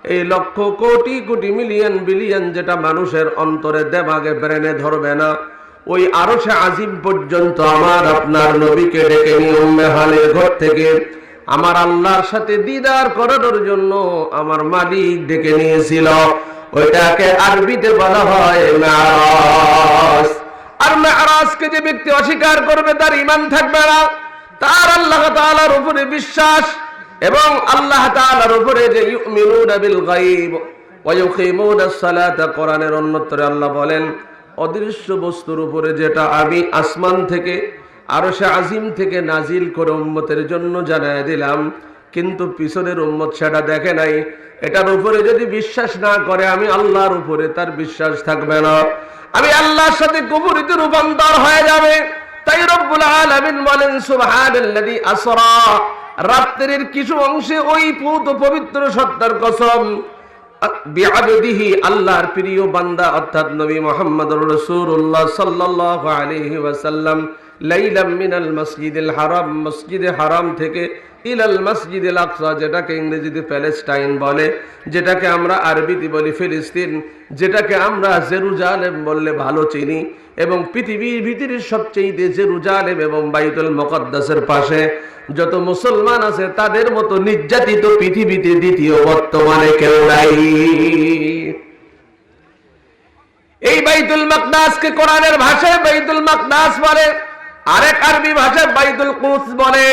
এই lakh crore crore million billion যেটা মানুষের অন্তরে দেমাগে ব্রেনে ধরবে না, ওই আরশে আজিম পর্যন্ত আমার আপনার নবীকে ডেকে নিয়ে উম্মে হানির ঘর থেকে আমার আল্লাহর সাথে দিদার করানোর জন্য আমার মালিক ডেকে নিয়েছিল। ওইটাকে আরবিতে বলা হয় মেরাজ। আর মেরাজকে যে ব্যক্তি অস্বীকার করবে তার ঈমান থাকবে না, তার আল্লাহ তাআলার উপরে বিশ্বাস এবং আল্লাহ তাআলার উপরে যে ইউমিনুনা বিল গায়ব ওয়া ইউকিমুনাস সালাতা, কোরআনের অন্যত্রে আল্লাহ বলেন অদৃশ্য বস্তুর উপরে যেটা আমি আসমান থেকে আরশে আজিম থেকে নাজিল করে উম্মতের জন্য জানায় দিলাম, কিন্তু পিছনের উম্মত সেটা দেখে নাই। এটার উপরে যদি বিশ্বাস না করে আমি আল্লাহর উপরে তার বিশ্বাস থাকবে না, আমি আল্লাহর সাথে কুফরিতে রূপান্তর হয়ে যাবে। তাই রব্বুল আলামিন বলেন সুবহানাল্লাযী আসরা, রাত্রির কিছু অংশে ওই পবিত্র সত্তার কসম, বিআবদিহি, আল্লাহর প্রিয় বান্দা অর্থাৎ নবী মুহাম্মদুর রাসূলুল্লাহ সাল্লাল্লাহু আলাইহি ওয়াসাল্লাম লাইলাম মিনাল মসজিদিল হারাম, মসজিদে হারাম থেকে ইলাল মসজিদিল আকসা, যেটাকে ইংরেজিতে প্যালেস্টাইন বলে, যেটাকে আমরা আরবিতে বলি ফিলিস্তিন, যেটাকে আমরা জেরুজালেম বললে ভালো চিনি, এবং পৃথিবীর ভিতরে সবচেয়ে জেরুজালেম এবং বাইতুল মুকদ্দাসের পাশে যত মুসলমান আছে তাদের মতো নির্যাতিত পৃথিবীতে দ্বিতীয় বর্তমানে কেউ নাই। এই বাইতুল মাকদাসকে কোরআনের ভাষায় বাইতুল মাকদাস বলে, আরেক আরবি ভাষায় বাইতুল কুদস বলে,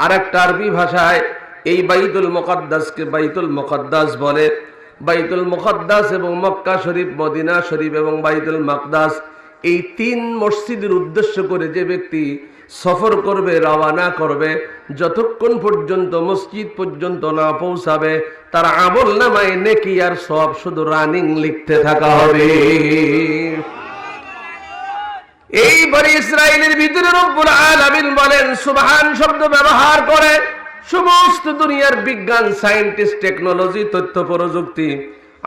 আরেকটা আরবি ভাষায় এই বাইতুল মুকদ্দাসকে বাইতুল মুকদ্দাস বলে। বাইতুল মুকদ্দাস এবং মক্কা শরীফ, মদিনা শরীফ এবং বাইতুল মাকদাস, এই তিন মসজিদের উদ্দেশ্য করে যে ব্যক্তি সফর করবে, রওনা করবে, যতক্ষণ পর্যন্ত মসজিদ পর্যন্ত না পৌঁছাবে তার আমলনামায় নেকি আর সওয়াব শুধু রানিং লিখতে থাকা হবে। এই বনি ইসরাইলের ভিতরে রব্বুল আলামিন বলেন সুবহান শব্দ ব্যবহার করে সমস্ত দুনিয়ার বিজ্ঞান, সায়েন্টিস্ট, টেকনোলজি, তথ্য প্রযুক্তি,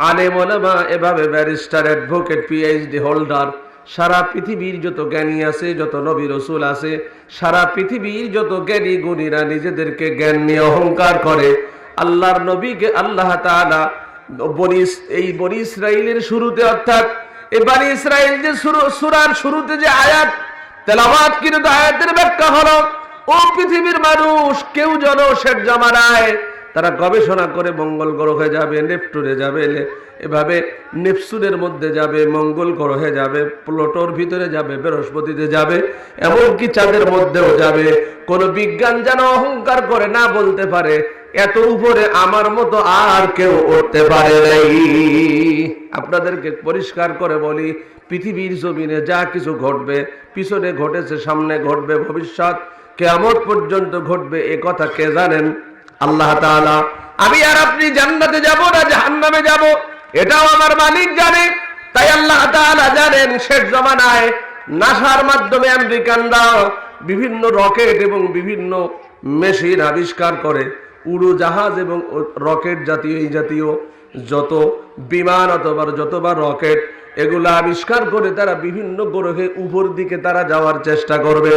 আলেম ওলামা, এভাবে ব্যারিস্টার, অ্যাডভোকেট, পিএইচডি হোল্ডার, সারা পৃথিবীর যত জ্ঞানী আছে, যত নবী রাসূল আছে, সারা পৃথিবীর যত জ্ঞানী গুণীরা নিজেদেরকে জ্ঞান নিয়ে অহংকার করে, আল্লাহর নবীকে আল্লাহ তাআলা এই বনি ইসরাইলের শুরুতে, অর্থাৎ এই বনি ইসরাইল যে সূরার শুরুতে যে আয়াত তেলাওয়াত কৃত আয়াতের ব্যাখ্যা হলো, ও পৃথিবীর মানুষ, কেউ যেন শেষ জামানায় তারা গবেষণা করে মঙ্গল গ্রহে যাবে, নেপচুনে যাবে, এভাবে নেপচুনের মধ্যে যাবে, মঙ্গল গ্রহে যাবে, প্লুটোর ভিতরে যাবে, বৃহস্পতিতে যাবে, এমনকি চাঁদের মধ্যেও যাবে। কোন বিজ্ঞান যেন অহংকার করে না বলতে পারে এত উপরে আমার মতো আর কেউ উঠতে পারে নাই। আপনাদেরকে পরিষ্কার করে বলি, পৃথিবীর জমিনে যা কিছু ঘটবে, পিছনে ঘটেছে, সামনে ঘটবে, ভবিষ্যৎ কিয়ামত পর্যন্ত ঘটবে, এ কথা কে জানেন? আল্লাহ তাআলা। আমি আর আপনি জান্নাতে যাব না জাহান্নামে যাব এটাও আমার মালিক জানে। তাই আল্লাহ তাআলা জানেন শেষ জামানায় নাসার মাধ্যমে আমেরিকানরা বিভিন্ন রকেট এবং বিভিন্ন মেশিন আবিষ্কার করে, উড়োজাহাজ এবং রকেট জাতীয় এই জাতীয় যত বিমান অথবা যতবা রকেট এগুলো আবিষ্কার করে তারা বিভিন্ন গ্রহে উপর দিকে তারা যাওয়ার চেষ্টা করবে।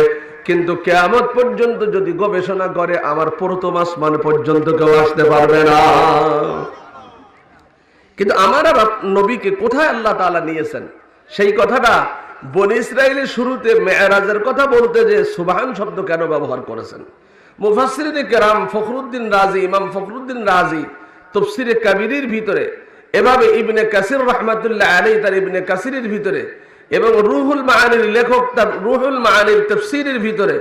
কিন্তু কিয়ামত পর্যন্ত যদি গবেষণা করে আমার প্রথম আসমান পর্যন্ত কেউ আসতে পারবে না। কিন্তু আমার নবীকে কোথায় আল্লাহ তাআলা নিয়েছেন সেই কথাটা বনি ইসরাইলের শুরুতে মেরাজের কথা বলতে যে সুবহান শব্দ কেন ব্যবহার করেছেন, মুফাসসিরিনে কেরাম ফখরুদ্দিন রাজি, ইমাম ফখরুদ্দিন রাজি তাফসীরে কাবীরের ভিতরে, এভাবে ইবনে কাসির রাহমাতুল্লাহ আলাইহি তার ইবনে কাসিরের ভিতরে, এবং রুহুল মাআনির লেখক তার রুহুল মাআনির তাফসীরের ভিতরে,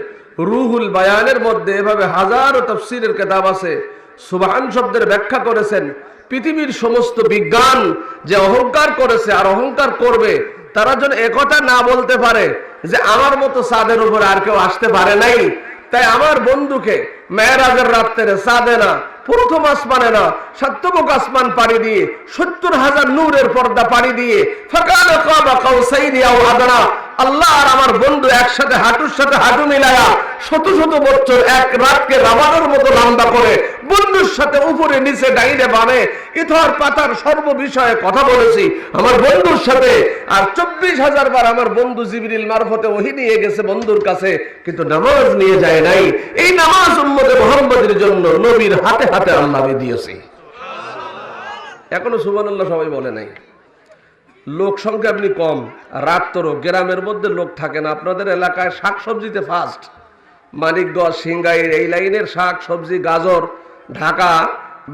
রুহুল বায়ানের মধ্যে এভাবে হাজারো তাফসীরের কিতাব আছে, সুবহান শব্দের ব্যাখ্যা করেছেন। পৃথিবীর সমস্ত বিজ্ঞান যে অহংকার করেছে আর অহংকার করবে, তারা যেন একথা না বলতে পারে যে আমার মতো চাঁদের উপরে আর কেউ আসতে পারে নাই। তাই আমার বন্ধুকে মেরাজের রাত্রে চাঁদে না, প্রথম আসমানে না, সপ্তমুখ আসমান পাড়ি দিয়ে ৭০,০০০ নূরের পর্দা পাড়ি দিয়ে ফাকানা কাবা কাউসাইনি আও আদনা, আল্লাহ আর আমার বন্ধু একসাথে হাঁটুর সাথে হাঁটু মিলায়া শত শত বছর এক রাতকে রাবারের মতো লম্বা করে বন্ধুর সাথে উপরে নিচে ডাইনে বামে ইথর পাতার সর্ব বিষয়ে কথা বলেছি আমার বন্ধুর সাথে। আর ২৪,০০০ বার আমার বন্ধু জিবরিল মারফতে ওহী নিয়ে গেছে বন্ধুর কাছে, কিন্তু নামাজ নিয়ে যায় নাই। এই নামাজ উম্মতে মুহাম্মদের জন্য নবীর হাতে হাতে আল্লাহ দিয়েছে। এখনো সুবহানাল্লাহ সবাই বলে নাই। লোক সংখ্যা আপনি কম, রাত তোরও গ্রামের মধ্যে লোক থাকে না। আপনাদের এলাকায় শাকসবজিতে ফার্স্ট, মানিকগঞ্জ সিংগাইর এই লাইনের শাক সবজি, গাজর, ঢাকা,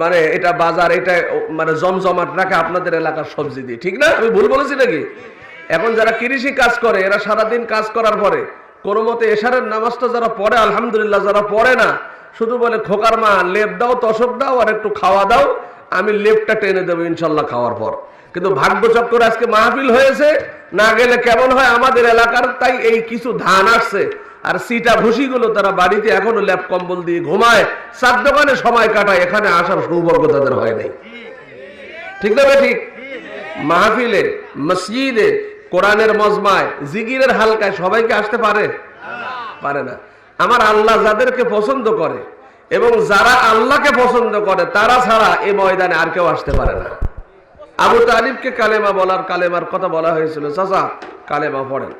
মানে এটা বাজার, এটা মানে জমজমাট রাখে আপনাদের এলাকার সবজি দিয়ে, ঠিক না? আমি ভুল বলেছি নাকি? এখন যারা কৃষি কাজ করে এরা সারাদিন কাজ করার পরে কোনো মতে এশারের নামাজটা যারা পড়ে আলহামদুলিল্লাহ, যারা পড়ে না শুধু বলে খোকার মা লেপ দাও, তসক দাও আর একটু খাওয়া দাও, আমি লেপটা টেনে দেবো ইনশাল্লাহ খাওয়ার পর। কিন্তু ভাগ্যচক্রে আজকে মাহফিল হয়েছে, না গেলে কেমন হয় আমাদের এলাকার। তাই এই কিছু ধান আসছে আর সিটা ভুসিগুলো তারা বাড়িতে এখনো ল্যাপ কম্বল দিয়ে ঘুমায়, চার দোকানে সময় কাটায়, এখানে আসার সৌভাগ্য তাদের হয় নাই, ঠিক না? ঠিক মাহফিলে, মসজিদে, কোরআনের মজমায়, জিকিরের হালকায় সবাইকে আসতে পারে? পারে না। আমার আল্লাহ যাদেরকে পছন্দ করে এবং যারা আল্লাহকে পছন্দ করে তারা ছাড়া এই ময়দানে আর কেউ আসতে পারে না। আবু তালিবকে কালেমা বলার, কালেমার কথা বলা হয়েছিল, চাচা কালেমা পড়েন।